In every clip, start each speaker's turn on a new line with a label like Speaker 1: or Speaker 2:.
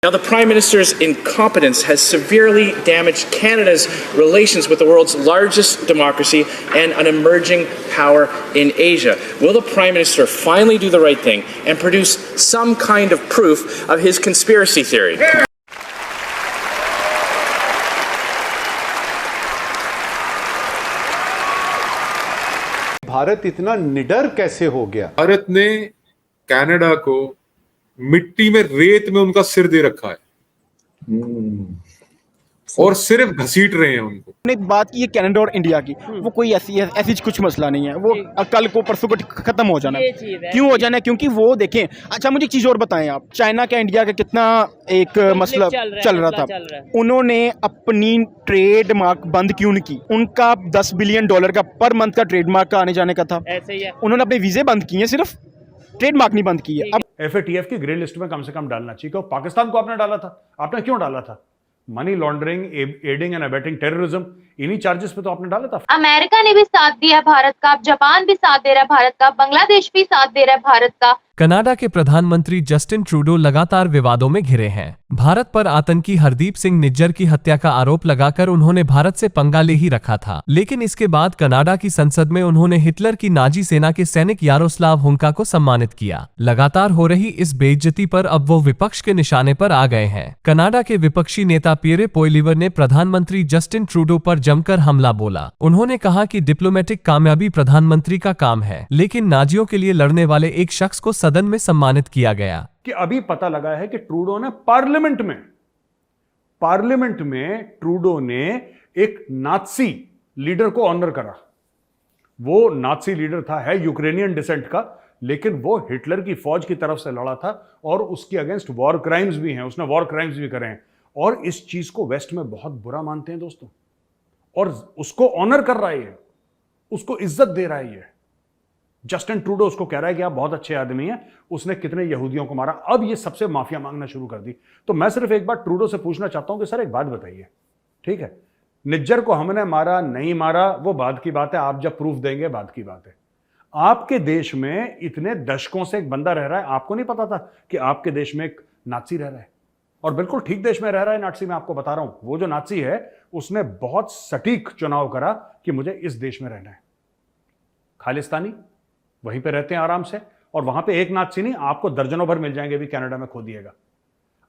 Speaker 1: Now, the Prime Minister's incompetence has severely damaged Canada's relations with the world's largest democracy and an emerging power in Asia. Will the Prime Minister finally do the right thing and produce some kind of proof of his conspiracy theory?
Speaker 2: Bharat इतना निडर कैसे हो गया?
Speaker 3: भारत ने Canada को मिट्टी में, रेत में उनका सिर दे रखा है और सिर्फ घसीट रहे हैं उनको।
Speaker 4: एक बात की, ये कनाडा और इंडिया की, वो कोई ऐसी कुछ मसला नहीं है, वो कल को परसों को खत्म हो जाना है। क्यों हो जाना है? क्योंकि वो देखें, अच्छा मुझे एक चीज़ और बताएं आप, चाइना का इंडिया का कितना एक मसला चल रहा था, उन्होंने अपनी ट्रेड मार्क बंद क्यों नहीं की? उनका $10 बिलियन का पर मंथ का ट्रेड मार्क का आने जाने का था, उन्होंने अपने वीजे बंद किए हैं, सिर्फ ट्रेड मार्क नहीं बंद की है। अब
Speaker 5: FATF की ग्रे लिस्ट में कम से कम डालना चाहिए। पाकिस्तान को आपने डाला था, आपने क्यों डाला था? Money laundering, adding and abetting terrorism, इन्हीं चार्जेस पे तो आपने डाला था।
Speaker 6: अमेरिका ने भी साथ दिया भारत का, जापान भी साथ दे रहा है भारत का, बांग्लादेश भी साथ दे रहा है भारत का।
Speaker 7: कनाडा के प्रधानमंत्री जस्टिन ट्रूडो लगातार विवादों में घिरे हैं। भारत पर आतंकी हरदीप सिंह निज्जर की हत्या का आरोप लगाकर उन्होंने भारत से पंगा ले ही रखा था, लेकिन इसके बाद कनाडा की संसद में उन्होंने हिटलर की नाजी सेना के सैनिक यारोस्लाव हुंका को सम्मानित किया। लगातार हो रही इस बेइज्जती पर अब वो विपक्ष के निशाने पर आ गए हैं। कनाडा के विपक्षी नेता पियरे पोइलीवर ने प्रधानमंत्री जस्टिन ट्रूडो पर जमकर हमला बोला। उन्होंने कहा कि डिप्लोमेटिक कामयाबी प्रधानमंत्री का काम है, लेकिन नाजियों के लिए लड़ने वाले एक शख्स को सदन में सम्मानित किया गया।
Speaker 5: कि अभी पता लगा है कि ट्रूडो ने पार्लियामेंट में ट्रूडो ने एक नात्सी लीडर को ऑनर करा। वो नात्सी लीडर था, है यूक्रेनियन डिसेंट का, लेकिन वो हिटलर की फौज की तरफ से लड़ा था और उसके अगेंस्ट वॉर क्राइम्स भी हैं, उसने वॉर क्राइम्स भी करे हैं, और इस चीज को वेस्ट में बहुत बुरा मानते हैं दोस्तों, और उसको ऑनर कर रहा है, उसको इज्जत दे रहा है। जस्टिन ट्रूडो उसको कह रहा है कि आप बहुत अच्छे आदमी हैं, उसने कितने यहूदियों को मारा। अब ये सबसे माफिया मांगना शुरू कर दी। तो मैं सिर्फ एक बार ट्रूडो से पूछना चाहता हूं कि सर एक बात बताइए, ठीक है, निज्जर को हमने मारा नहीं मारा वो बाद की बात है, आप जब प्रूफ देंगे बाद की बात है। आपके देश में इतने दशकों से एक बंदा रह रहा है, आपको नहीं पता था कि आपके देश में एक नाजी रह रहा है, और बिल्कुल ठीक देश में रह रहा है नाजी। मैं आपको बता रहा हूं, वो जो नाजी है उसने बहुत सटीक चुनाव करा कि मुझे इस देश में रहना है। खालिस्तानी वहीं पे रहते हैं आराम से, और वहां पे एक नाजी नहीं, आपको दर्जनों भर मिल जाएंगे भी कनाडा में, खोदिएगा।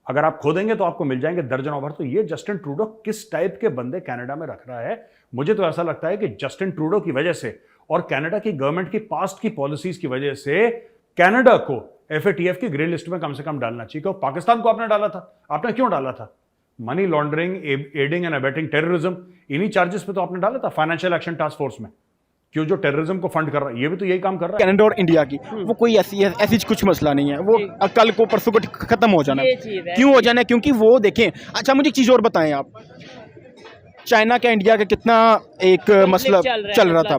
Speaker 5: अगर आप खोदेंगे तो आपको मिल जाएंगे दर्जनों भर। तो ये जस्टिन ट्रूडो किस टाइप के बंदे कनाडा में रख रहा है? मुझे तो ऐसा लगता है कि जस्टिन ट्रूडो की वजह से और कनाडा की गवर्नमेंट की पास्ट की पॉलिसीज की वजह से कनाडा को FATF की ग्रे लिस्ट में कम से कम डालना चाहिए। पाकिस्तान को आपने डाला था, आपने क्यों डाला था? Money laundering, adding and abetting terrorism, इन्हीं चार्जेस पे तो आपने डाला था फाइनेंशियल एक्शन टास्क फोर्स में। क्यों? जो टेररिज्म को फंड कर रहा है, ये भी तो यही काम कर रहा है।
Speaker 4: कनाडा और इंडिया की, वो कोई ऐसी कुछ मसला नहीं है, वो कल को परसों को खत्म हो जाना है। क्यों हो जाना है? क्योंकि वो देखें, अच्छा मुझे एक चीज़ और बताएं आप, चाइना का इंडिया का कितना एक मसला चल रहा था,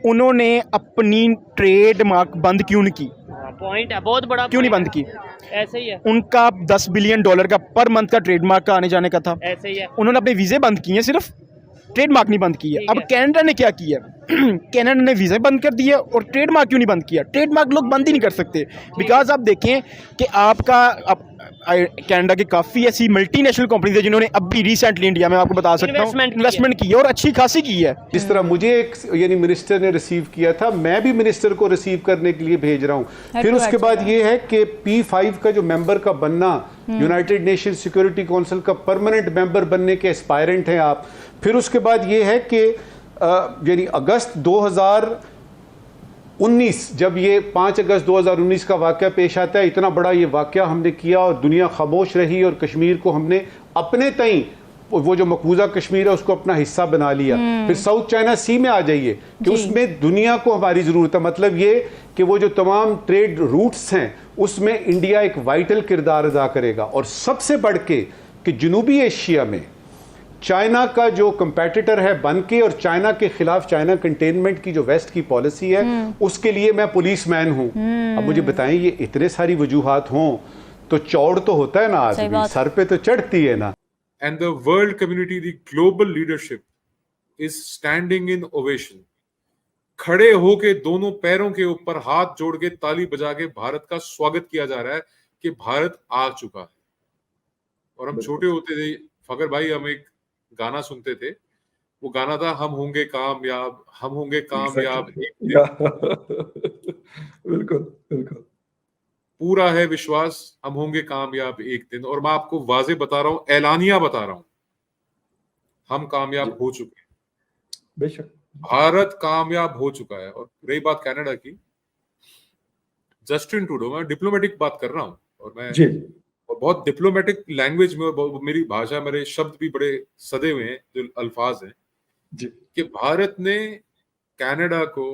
Speaker 4: उन्होंने अपनी ट्रेड मार्क बंद क्यों नहीं की?
Speaker 8: पॉइंट है, बहुत बड़ा
Speaker 4: क्यों नहीं बंद की?
Speaker 8: ऐसे ही है।
Speaker 4: उनका $10 बिलियन का पर मंथ का ट्रेड मार्क का आने जाने का था,
Speaker 8: ऐसे ही है।
Speaker 4: उन्होंने अपने वीजे बंद किए हैं, सिर्फ ट्रेड मार्क नहीं बंद की है। अब कनाडा ने क्या किया? कनाडा ने वीज़ा बंद कर दिया, और ट्रेड मार्क क्यों नहीं बंद किया? ट्रेड मार्क लोग बंद ही नहीं कर सकते, बिकॉज आप देखें कि आपका कनाडा की काफ़ी ऐसी मल्टीनेशनल कंपनीज है जिन्होंने अभी रिसेंटली इंडिया में, आपको बता सकता हूँ, इन्वेस्टमेंट की है और अच्छी खासी की है।
Speaker 2: जिस तरह मुझे एक यानी मिनिस्टर ने रिसीव किया था, मैं भी मिनिस्टर को रिसीव करने के लिए भेज रहा हूँ। फिर उसके बाद ये है कि P5 का जो मेंबर का बनना, यूनाइटेड नेशन सिक्योरिटी काउंसिल का परमानेंट मेंबर बनने के एस्पायरेंट हैं आप। फिर उसके बाद ये है कि यानी अगस्त 2019, जब ये 5 अगस्त 2019 का वाक़या पेश आता है, इतना बड़ा ये वाक़या हमने किया और दुनिया खामोश रही, और कश्मीर को हमने अपने तई, वो जो मकबूजा कश्मीर है उसको अपना हिस्सा बना लिया। फिर साउथ चाइना सी में आ जाइए कि उसमें दुनिया को हमारी ज़रूरत है। मतलब ये कि वो जो तमाम ट्रेड रूट्स हैं उसमें इंडिया एक वाइटल किरदार अदा करेगा। और सबसे बढ़ के कि जनूबी एशिया में चाइना का जो कंपेटिटर है बन के, और चाइना के खिलाफ चाइना कंटेनमेंट की जो वेस्ट की पॉलिसी है उसके लिए मैं पुलिसमैन हूं। अब मुझे बताएं, ये इतने सारी वजूहात हों तो चौड़ तो होता है ना आदमी, सर पे तो चढ़ती है ना।
Speaker 3: And the world community, the global leadership is standing in ovation. खड़े होके दोनों पैरों के ऊपर हाथ जोड़ के ताली बजा के भारत का स्वागत किया जा रहा है कि भारत आ चुका है। और हम छोटे होते थे, फकर भाई, हम एक गाना सुनते थे, वो गाना था हम होंगे कामयाब, हम होंगे कामयाब एक दिन।
Speaker 9: बिल्कुल बिल्कुल।
Speaker 3: पूरा है विश्वास, हम होंगे कामयाब एक दिन। और मैं आपको वाजे बता रहा हूं, ऐलानिया बता रहा हूं, हम कामयाब हो चुके हैं,
Speaker 9: बेशक।
Speaker 3: भारत कामयाब हो चुका है। और रही बात कनाडा की, जस्टिन ट्रूडो, मैं डिप्लोमेटिक बात कर रहा हूं, और मैं
Speaker 9: जी
Speaker 3: और बहुत डिप्लोमेटिक लैंग्वेज में, और मेरी भाषा, मेरे शब्द भी बड़े सदे हुए हैं, जो अल्फाज हैं,
Speaker 9: जी।
Speaker 3: कि भारत ने कनाडा को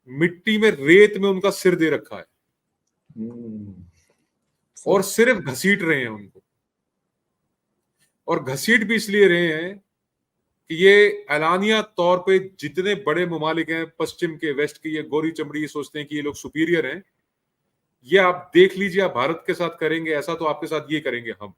Speaker 3: मिट्टी में, रेत में उनका सिर दे रखा है, और सिर्फ घसीट रहे हैं उनको। और घसीट भी इसलिए रहे हैं कि ये ऐलानिया तौर पे जितने बड़े ममालिक हैं पश्चिम के, वेस्ट के, ये गोरी चमड़ी, ये सोचते हैं कि ये लोग सुपीरियर हैं। ये आप देख लीजिए, आप भारत के साथ करेंगे ऐसा, तो आपके साथ ये करेंगे हम।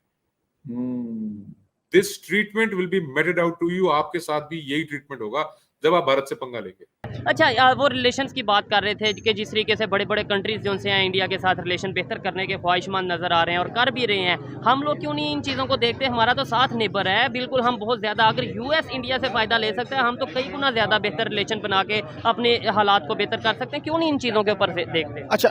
Speaker 3: This treatment will be meted out to you. आपके साथ भी यही ट्रीटमेंट होगा जब आप भारत से पंगा लेंगे।
Speaker 8: अच्छा, वो रिलेशंस की बात कर रहे थे कि जिस तरीके से बड़े बड़े कंट्रीज जो से हैं इंडिया के साथ रिलेशन बेहतर करने के ख्वाहिशमंद नज़र आ रहे हैं और कर भी रहे हैं, हम लोग क्यों नहीं इन चीज़ों को देखते? हमारा तो साथ नेबर है, बिल्कुल हम बहुत ज़्यादा, अगर यूएस इंडिया से फ़ायदा ले सकते हैं, हम तो कई गुना ज़्यादा बेहतर रिलेशन बना के अपने हालात को बेहतर कर सकते हैं। क्यों नहीं इन चीज़ों के ऊपर देखते?
Speaker 4: अच्छा,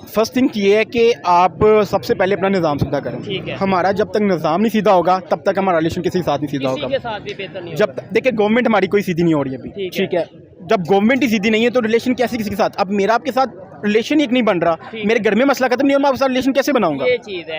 Speaker 4: फर्स्ट थिंग ये है कि आप सबसे पहले अपना निज़ाम सीधा करें।
Speaker 8: ठीक है।
Speaker 4: हमारा जब तक निज़ाम नहीं सीधा होगा तब तक हमारा रिलेशन किसी के साथ नहीं सीधा
Speaker 8: किसी
Speaker 4: होगा।
Speaker 8: के साथ भी बेहतर नहीं
Speaker 4: जब देखिए गवर्नमेंट हमारी कोई सीधी नहीं हो रही है अभी, ठीक है। जब गवर्नमेंट ही सीधी नहीं है तो रिलेशन कैसे किसी के साथ? अब मेरा आपके साथ रिलेशन ही एक नहीं बन रहा, मेरे घर में मसला खत्म नहीं हो, मैं आपके साथ रिलेशन कैसे बनाऊंगा?
Speaker 8: ये चीज़ है।